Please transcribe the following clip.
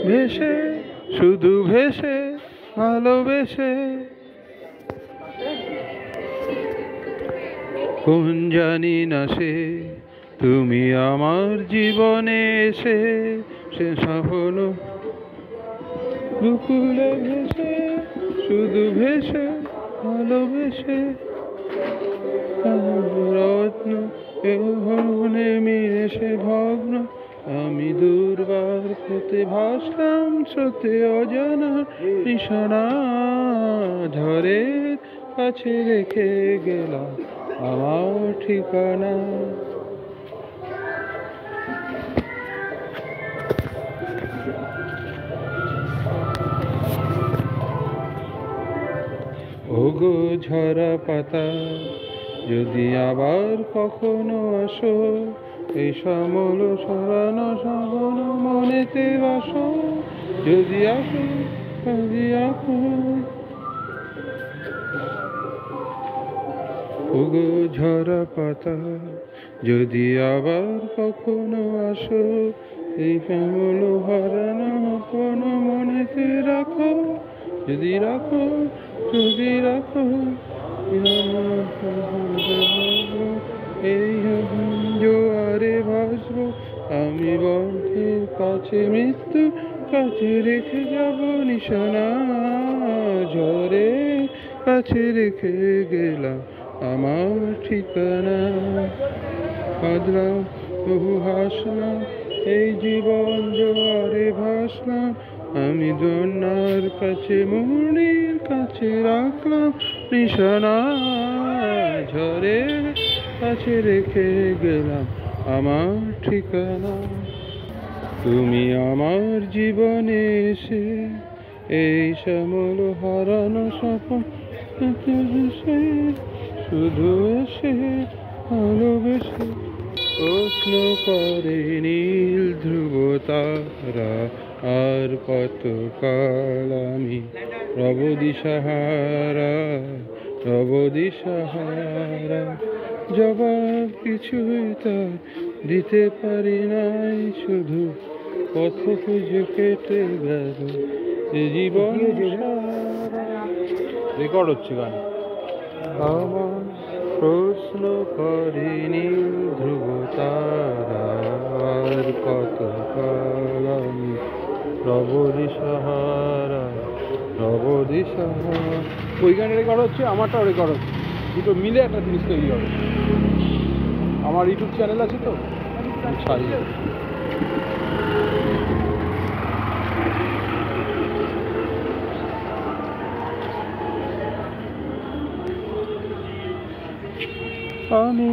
ভেসে শুধু ভেসে ভালোবেসে কোন জানি না সে তুমি আমার জীবনে এসে সে সফল বুকুলে ভেসে শুধু ভেসে ভালোবেসে রত্ন এ মিলেছে ভগ্ন আমি দুর্বার হতে ভাসলাম স্রোতে অজানা নিশানা ঝড়ের কাছে রেখে গেলাম আমার ঠিকানা। ওগো ঝরা পাতা যদি আবার কখনো আসো এই শ্যামল সরানো শ্রাবণ মনেতে বাসো যদি আসো যদি আসো। ওগো ঝরা পাতা যদি আবার কখনো আসো এই শ্যামল হারানো কোনো মনেতে রাখো যদি রাখো যদি রাখো এই জোয়ারে ভাসবো আমি বন্ধের কাছে মৃত্যু কাছে রেখে যাব নিশানা ঝড়ে কাছে রেখে গেলাম আমার ঠিকানা। কাঁদলাম বহু হাসলাম এই জীবন জোয়ারে ভাসলাম আমি দোনার কাছে মুনির কাছে রাখলাম নিশানা ঝড়ে কাছে রেখে গেলাম আমার ঠিকানা। তুমি আমার জীবনে এসে এই শ্যামল হারানো স্বপ্ন শুধু এসে ভালোবেসে প্রশ্ন করে নীল ধ্রুব তারা আর কত কাল আমি রব দিশাহারা রব দিশাহারা জবাব কিছুই তার দিতে পারি নাই শুধু পথ খুঁজে কেটে গেল এ জীবন রেকর্ড হচ্ছে গান। আমার প্রশ্ন করিনি ধ্রুব তারা আর কত কাল আমি রব দিশাহারা রব দিশাহারা। ওই গানে রেকর্ড হচ্ছে আমারটাও রেকর্ড হচ্ছে দুটো মিলে একটা জিনিস তৈরি হবে। আমার ইউটিউব চ্যানেল আছে তো ছাড়ি। আমি